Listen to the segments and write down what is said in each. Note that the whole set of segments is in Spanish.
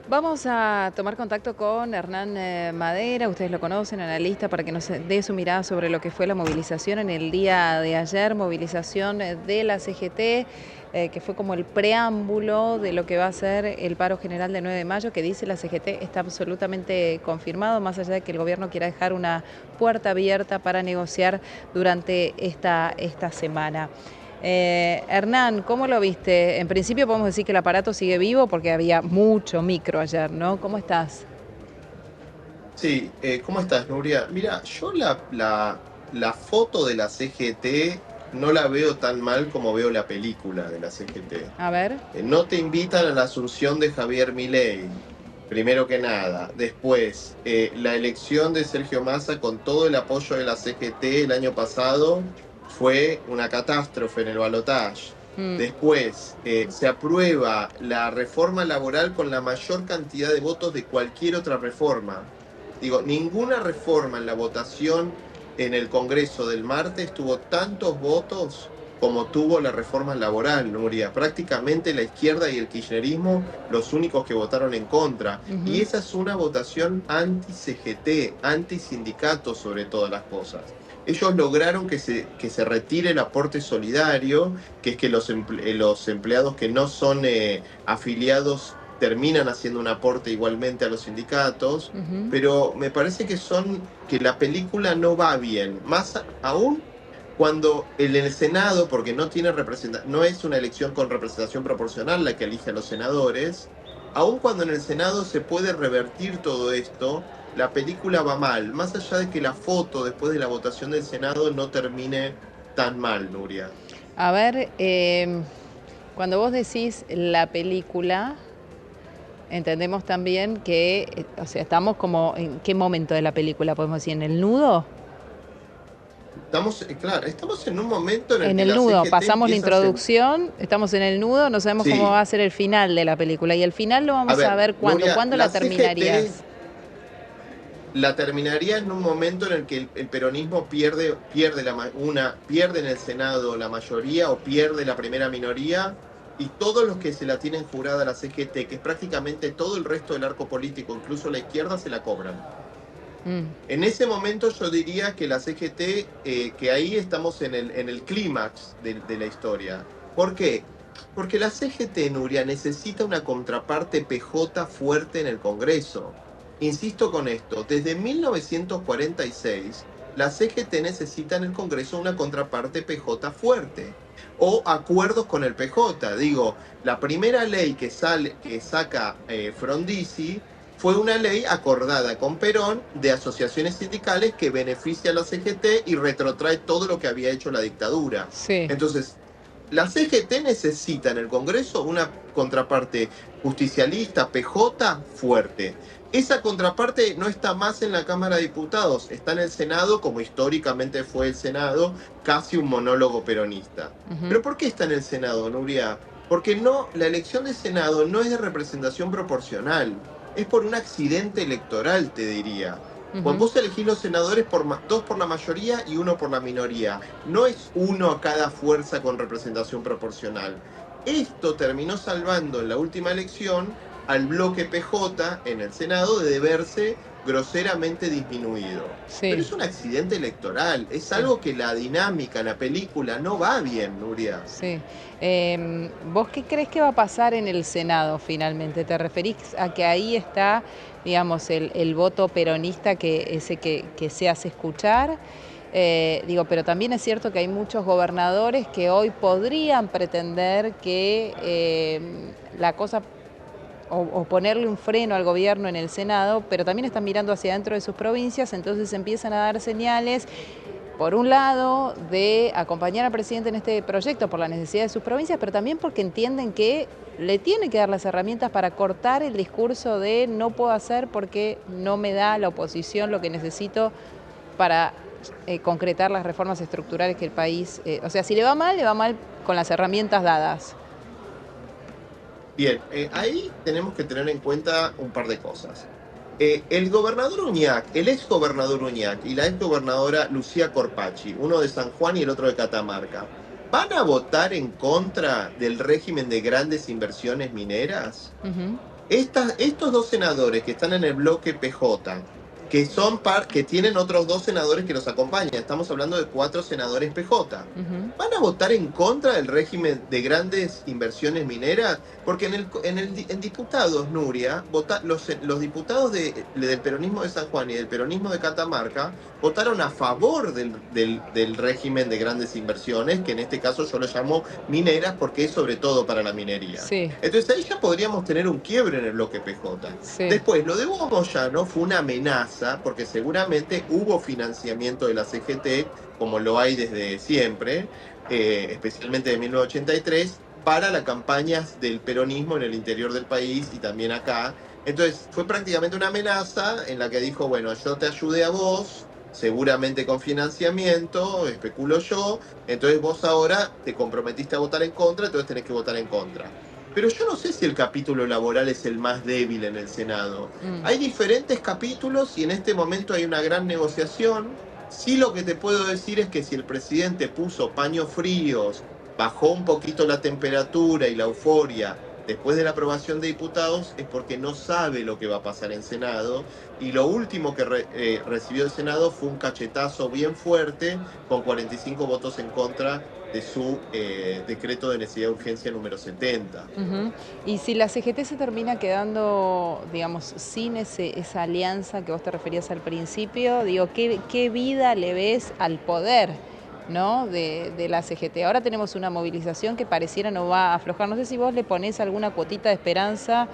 Vamos a tomar contacto con Hernán Madera, ustedes lo conocen, analista, para que nos dé su mirada sobre lo que fue la movilización en el día de ayer, movilización de la CGT, que fue como el preámbulo de lo que va a ser el paro general de 9 de mayo, que dice la CGT está absolutamente confirmado, más allá de que el gobierno quiera dejar una puerta abierta para negociar durante esta semana. Hernán, ¿cómo lo viste? En principio podemos decir que el aparato sigue vivo porque había mucho micro ayer, ¿no? ¿Cómo estás? Sí, ¿cómo estás, Nuria? Mira, yo la foto de la CGT no la veo tan mal como veo la película de la CGT. A ver. No te invitan a la asunción de Javier Milei, primero que nada. Después, la elección de Sergio Massa con todo el apoyo de la CGT el año pasado fue una catástrofe en el balotaje. Mm. Después, se aprueba la reforma laboral con la mayor cantidad de votos de cualquier otra reforma. Digo, ninguna reforma en la votación en el Congreso del martes tuvo tantos votos como tuvo la reforma laboral, Nuria. Prácticamente la izquierda y el kirchnerismo los únicos que votaron en contra. Y Ujú. esa es una votación anti-CGT, anti-sindicato sobre todas las cosas. Ellos lograron que se retire el aporte solidario, que es que los empleados que no son afiliados terminan haciendo un aporte igualmente a los sindicatos, Ujú. pero me parece que la película no va bien. Más aún cuando en el Senado, porque no es una elección con representación proporcional la que elige a los senadores, aun cuando en el Senado se puede revertir todo esto, la película va mal, más allá de que la foto después de la votación del Senado no termine tan mal, Nuria. A ver, cuando vos decís la película, entendemos también que, o sea, estamos como, ¿en qué momento de la película podemos decir? ¿En el nudo? Claro, estamos en un momento en el En que el la nudo, CGT pasamos la empieza a sentir. introducción, estamos en el nudo, no sabemos cómo va Sí, a ser el final de la película. Y el final lo a vamos a ver, ver cuándo. Nuria, ¿Cuándo la la CGT terminarías? la terminaría en un momento en el que el peronismo pierde en el Senado la mayoría o pierde la primera minoría, y todos los que se la tienen jurada a la CGT, que es prácticamente todo el resto del arco político, incluso la izquierda, se la cobran. Mm. En ese momento yo diría que la CGT, que ahí estamos en el clímax de la historia. ¿Por qué? Porque la CGT, Nuria, necesita una contraparte PJ fuerte en el Congreso. Insisto con esto, desde 1946, la CGT necesita en el Congreso una contraparte PJ fuerte o acuerdos con el PJ. Digo, la primera ley que saca Frondizi fue una ley acordada con Perón de asociaciones sindicales que beneficia a la CGT y retrotrae todo lo que había hecho la dictadura. Sí. Entonces, la CGT necesita en el Congreso una contraparte justicialista, PJ, fuerte. Esa contraparte no está más en la Cámara de Diputados, está en el Senado, como históricamente fue el Senado, casi un monólogo peronista. Ujú. ¿Pero por qué está en el Senado, Nuria? Porque no, la elección de Senado no es de representación proporcional, es por un accidente electoral, te diría. Cuando Ujú. vos elegís los senadores, dos por la mayoría y uno por la minoría. No es uno a cada fuerza con representación proporcional. Esto terminó salvando en la última elección al bloque PJ en el Senado de verse groseramente disminuido. Pero Sí. es un accidente electoral, es Sí. algo que la dinámica, la película no va bien, Nuria. Sí. ¿Vos qué crees que va a pasar en el Senado finalmente? ¿Te referís a que ahí está, digamos, el voto peronista que se hace escuchar? Digo, pero también es cierto que hay muchos gobernadores que hoy podrían pretender que la cosa o ponerle un freno al gobierno en el Senado, pero también están mirando hacia adentro de sus provincias, entonces empiezan a dar señales por un lado, de acompañar al presidente en este proyecto por la necesidad de sus provincias, pero también porque entienden que le tiene que dar las herramientas para cortar el discurso de no puedo hacer porque no me da la oposición lo que necesito para concretar las reformas estructurales que el país, o sea, si le va mal con las herramientas dadas. Bien, ahí tenemos que tener en cuenta un par de cosas. El ex gobernador Uñac y la ex gobernadora Lucía Corpachi, uno de San Juan y el otro de Catamarca, ¿van a votar en contra del régimen de grandes inversiones mineras? Ujú. Estos dos senadores que están en el bloque PJ, que tienen otros dos senadores que los acompañan, estamos hablando de 4 senadores PJ, Ujú. ¿van a votar en contra del régimen de grandes inversiones mineras? Porque en diputados, Nuria, los diputados del peronismo de San Juan y del peronismo de Catamarca votaron a favor del régimen de grandes inversiones, que en este caso yo lo llamo mineras porque es sobre todo para la minería. Sí, Entonces ahí ya podríamos tener un quiebre en el bloque PJ. sí. Después, lo de Hugo Moyano fue una amenaza, porque seguramente hubo financiamiento de la CGT, como lo hay desde siempre, especialmente de 1983, para las campañas del peronismo en el interior del país y también acá. Entonces, fue prácticamente una amenaza en la que dijo, bueno, yo te ayudé a vos, seguramente con financiamiento, especulo yo, entonces vos ahora te comprometiste a votar en contra, entonces tenés que votar en contra. Pero yo no sé si el capítulo laboral es el más débil en el Senado. Mm. Hay diferentes capítulos y en este momento hay una gran negociación. Sí, lo que te puedo decir es que si el presidente puso paños fríos, bajó un poquito la temperatura y la euforia después de la aprobación de diputados, es porque no sabe lo que va a pasar en Senado. Y lo último que recibió el Senado fue un cachetazo bien fuerte, con 45 votos en contra de su decreto de necesidad de urgencia número 70. Ujú. Y si la CGT se termina quedando, digamos, sin esa alianza que vos te referías al principio, digo, ¿qué vida le ves al poder, ¿no? de la CGT? Ahora tenemos una movilización que pareciera no va a aflojar. No sé si vos le ponés alguna cuotita de esperanza.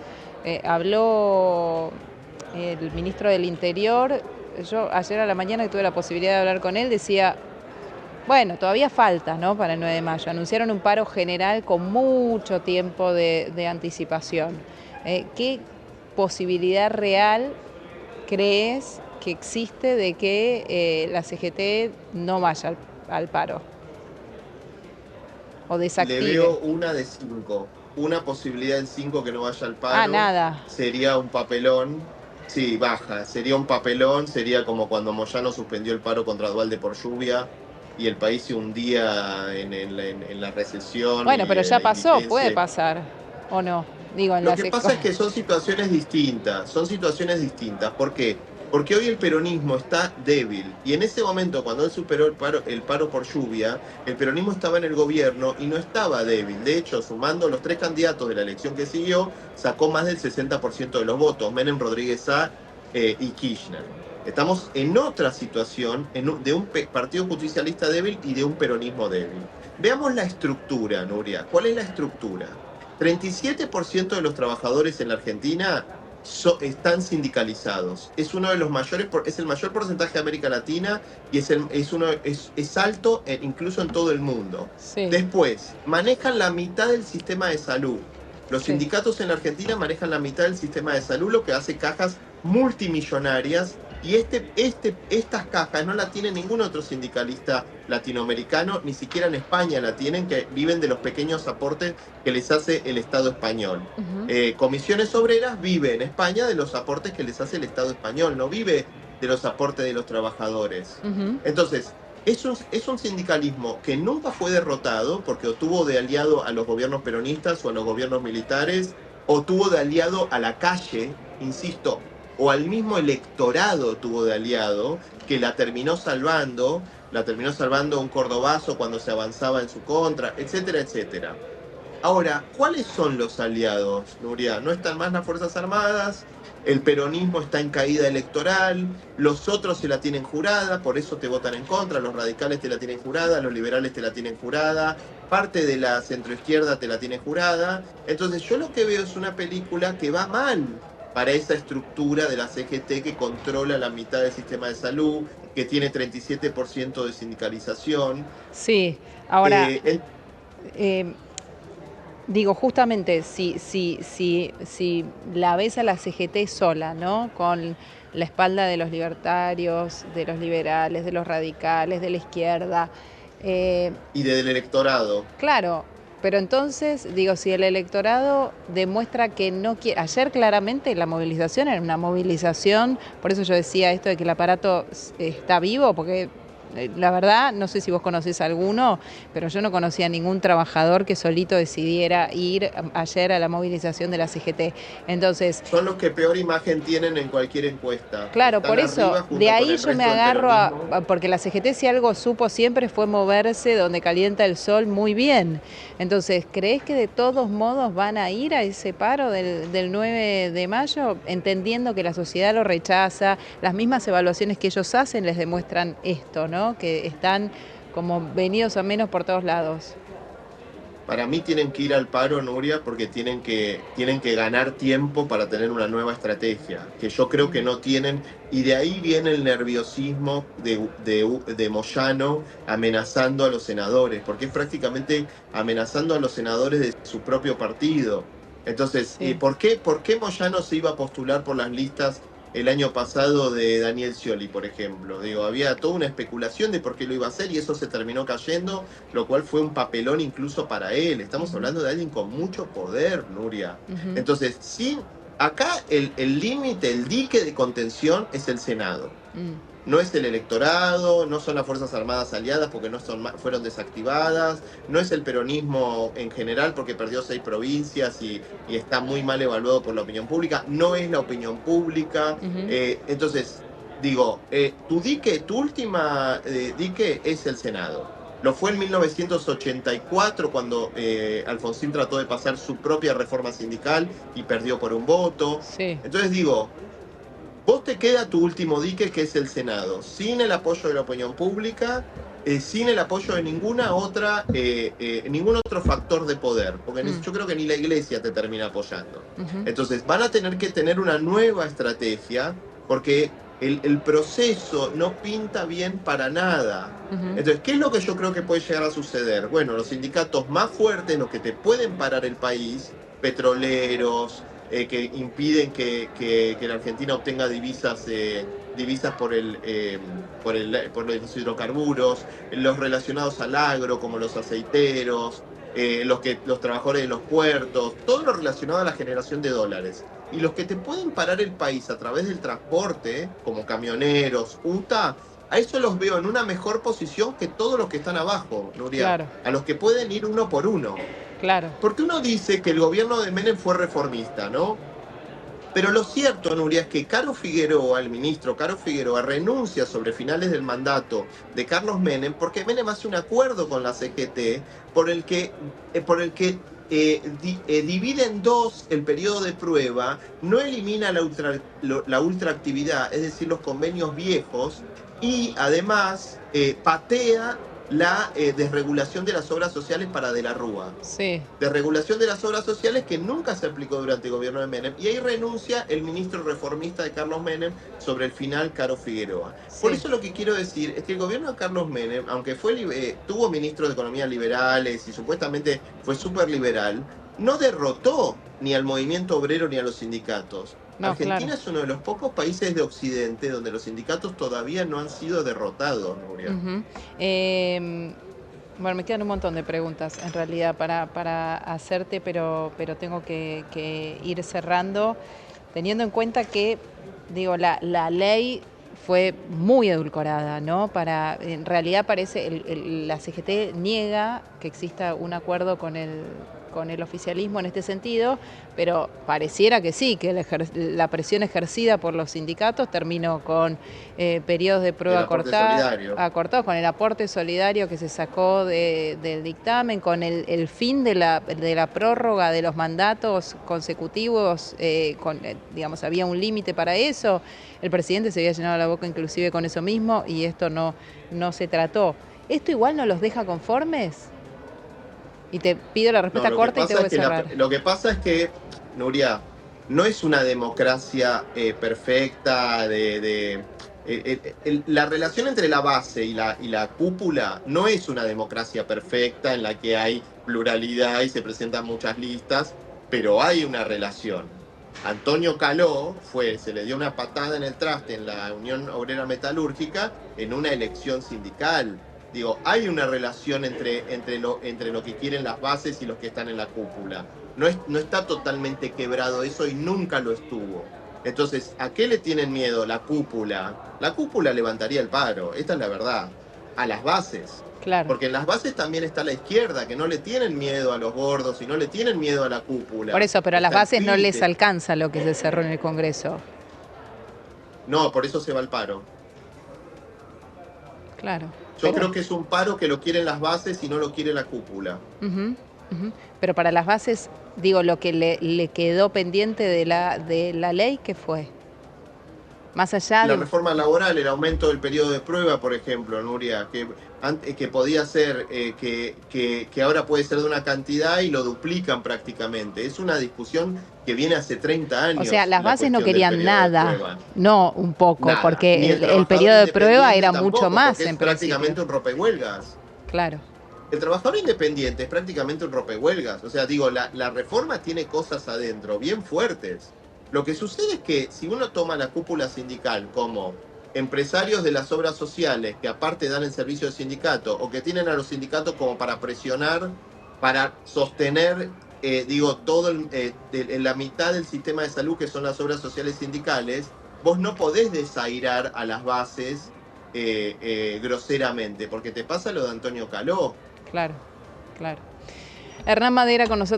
Habló el ministro del Interior. Yo ayer a la mañana que tuve la posibilidad de hablar con él, decía, bueno, todavía falta, ¿no? Para el 9 de mayo. Anunciaron un paro general con mucho tiempo de anticipación. ¿Qué posibilidad real crees que existe de que la CGT no vaya al paro o Le desactive? veo una de 5. Una posibilidad del 5 que no vaya al Ah, paro nada. sería un papelón. Sí, baja. Sería un papelón. Sería como cuando Moyano suspendió el paro contra Dualde por lluvia y el país se hundía en la recesión Bueno, y pero en ya la pasó, puede indigencia. pasar, ¿o no? Digo, en Lo la que pasa es que son situaciones distintas, son situaciones distintas. ¿Por qué? Porque hoy el peronismo está débil y en ese momento, cuando él superó el paro por lluvia, el peronismo estaba en el gobierno y no estaba débil. De hecho, sumando los 3 candidatos de la elección que siguió, sacó más del 60% de los votos, Menem, Rodríguez A y Kirchner. Estamos en otra situación de un partido justicialista débil y de un peronismo débil. Veamos la estructura, Nuria. ¿Cuál es la estructura? 37% de los trabajadores en la Argentina están sindicalizados. Es uno de los mayores, es el mayor porcentaje de América Latina y es alto incluso en todo el mundo. Sí, Después, manejan la mitad del sistema de salud. Los sí. sindicatos en la Argentina manejan la mitad del sistema de salud, lo que hace cajas multimillonarias. Y estas cajas no la tiene ningún otro sindicalista latinoamericano, ni siquiera en España la tienen, que viven de los pequeños aportes que les hace el Estado español. Ujú, Comisiones Obreras vive en España de los aportes que les hace el Estado español, no vive de los aportes de los trabajadores. ujú. Entonces, es un sindicalismo que nunca fue derrotado porque o tuvo de aliado a los gobiernos peronistas o a los gobiernos militares, o tuvo de aliado a la calle, insisto, o al mismo electorado tuvo de aliado, que la terminó salvando un cordobazo cuando se avanzaba en su contra, etcétera, etcétera. Ahora, ¿cuáles son los aliados, Nuria? No están más las Fuerzas Armadas, el peronismo está en caída electoral, los otros se la tienen jurada, por eso te votan en contra, los radicales te la tienen jurada, los liberales te la tienen jurada, parte de la centroizquierda te la tiene jurada. Entonces yo lo que veo es una película que va mal para esa estructura de la CGT que controla la mitad del sistema de salud, que tiene 37% de sindicalización. Sí, ahora, Eh, el- eh, digo, justamente, si la ves a la CGT sola, ¿no? Con la espalda de los libertarios, de los liberales, de los radicales, de la izquierda. eh, y del electorado. claro, pero entonces, digo, si el electorado demuestra que no quiere. Ayer claramente la movilización era una movilización, por eso yo decía esto de que el aparato está vivo, porque La verdad, no sé si vos conocés alguno, pero yo no conocía a ningún trabajador que solito decidiera ir ayer a la movilización de la CGT. Entonces, Son los que peor imagen tienen en cualquier encuesta. claro, por Están eso, arriba de junto con ahí el yo me resto del agarro peronismo. porque la CGT si algo supo siempre fue moverse donde calienta el sol muy bien. Entonces, ¿crees que de todos modos van a ir a ese paro del 9 de mayo, entendiendo que la sociedad lo rechaza? Las mismas evaluaciones que ellos hacen les demuestran esto, ¿no? Que están como venidos a menos por todos lados. Para mí tienen que ir al paro, Nuria, porque tienen que ganar tiempo para tener una nueva estrategia, que yo creo que Mm, no tienen, y de ahí viene el nerviosismo de Moyano amenazando a los senadores, porque es prácticamente amenazando a los senadores de su propio partido. Entonces, sí. por qué Moyano se iba a postular por las listas el año pasado de Daniel Scioli, por ejemplo? Digo, había toda una especulación de por qué lo iba a hacer y eso se terminó cayendo, lo cual fue un papelón incluso para él. Estamos Ujú, hablando de alguien con mucho poder, Nuria. ujú, Entonces, sí, acá el límite, el dique de contención es el Senado. mm, No es el electorado, no son las Fuerzas Armadas aliadas porque no son, fueron desactivadas, no es el peronismo en general porque perdió 6 provincias y está muy mal evaluado por la opinión pública, no es la opinión pública. ujú. Entonces, digo, tu última dique es el Senado. Lo fue en 1984 cuando Alfonsín trató de pasar su propia reforma sindical y perdió por un voto. Sí. Entonces digo, vos te queda tu último dique, que es el Senado, sin el apoyo de la opinión pública, sin el apoyo de ningún otro factor de poder, porque Mm, yo creo que ni la iglesia te termina apoyando. ujú, Entonces van a tener que tener una nueva estrategia, porque el proceso no pinta bien para nada. ujú. Entonces, ¿qué es lo que yo creo que puede llegar a suceder? Bueno, los sindicatos más fuertes, los que te pueden parar el país, petroleros, que impiden que la Argentina obtenga divisas por los hidrocarburos, los relacionados al agro, como los aceiteros, los trabajadores de los puertos, todo lo relacionado a la generación de dólares. Y los que te pueden parar el país a través del transporte, como camioneros, UTA, a eso los veo en una mejor posición que todos los que están abajo, Nuria, Claro, a los que pueden ir uno por uno. claro. Porque uno dice que el gobierno de Menem fue reformista, ¿no? Pero lo cierto, Nuria, es que Caro Figueroa, el ministro Caro Figueroa, renuncia sobre finales del mandato de Carlos Menem porque Menem hace un acuerdo con la CGT por el que divide en dos el periodo de prueba, no elimina la ultraactividad, es decir, los convenios viejos, y además patea la desregulación de las obras sociales para De la Rúa, Sí, de regulación de las obras sociales que nunca se aplicó durante el gobierno de Menem. Y ahí renuncia el ministro reformista de Carlos Menem, sobre el final Caro Figueroa. Por sí. eso lo que quiero decir es que el gobierno de Carlos Menem, aunque tuvo ministros de Economía liberales y supuestamente fue súper liberal, no derrotó ni al movimiento obrero ni a los sindicatos. No, claro. Argentina es uno de los pocos países de Occidente donde los sindicatos todavía no han sido derrotados, Nuria. Ujú. Em, bueno, me quedan un montón de preguntas en realidad para hacerte, pero tengo que ir cerrando, teniendo en cuenta que, digo, la ley fue muy edulcorada, ¿no? En realidad parece, la CGT niega que exista un acuerdo con el oficialismo en este sentido, pero pareciera que sí, que la presión ejercida por los sindicatos terminó con periodos de El prueba aporte solidario. acortados, con el aporte solidario que se sacó del dictamen, con el fin de la prórroga de los mandatos consecutivos, digamos, había un límite para eso. El presidente se había llenado la boca inclusive con eso mismo y esto no se trató. ¿Esto igual no los deja conformes? Y te pido la No, respuesta corta y tengo que cerrar. lo que pasa es que, Nuria, no es una democracia perfecta la relación entre la base y la cúpula no es una democracia perfecta en la que hay pluralidad y se presentan muchas listas, pero hay una relación. Antonio Caló se le dio una patada en el traste en la Unión Obrera Metalúrgica en una elección sindical. Digo, hay una relación entre lo que quieren las bases y los que están en la cúpula. No está totalmente quebrado eso y nunca lo estuvo. Entonces, ¿a qué le tienen miedo la cúpula? La cúpula levantaría el paro, esta es la verdad. a las bases. Claro. Porque en las bases también está la izquierda, que no le tienen miedo a los gordos y no le tienen miedo a la cúpula. Por eso, pero a las Está el bases no les PIT. alcanza lo que se cerró en el Congreso. No, por eso se va al paro. Claro. Yo creo que es un paro que lo quieren las bases y no lo quiere la cúpula. Pero para las bases, digo, lo que le quedó pendiente de la ley, ¿qué fue? Más allá La de... reforma laboral, el aumento del periodo de prueba, por ejemplo, Nuria, que podía ser, que ahora puede ser de una cantidad y lo duplican prácticamente. Es una discusión que viene hace 30 años. O sea, las bases no querían nada, no un poco, nada. porque el periodo de prueba era mucho más en principio. Es prácticamente un rompehuelgas. Claro. El trabajador independiente es prácticamente un rompehuelgas. O sea, digo, la reforma tiene cosas adentro bien fuertes. Lo que sucede es que si uno toma la cúpula sindical como empresarios de las obras sociales que aparte dan el servicio del sindicato o que tienen a los sindicatos como para presionar, para sostener, todo en la mitad del sistema de salud que son las obras sociales sindicales, vos no podés desairar a las bases groseramente, porque te pasa lo de Antonio Caló. Claro, claro. Hernán Madera con nosotros.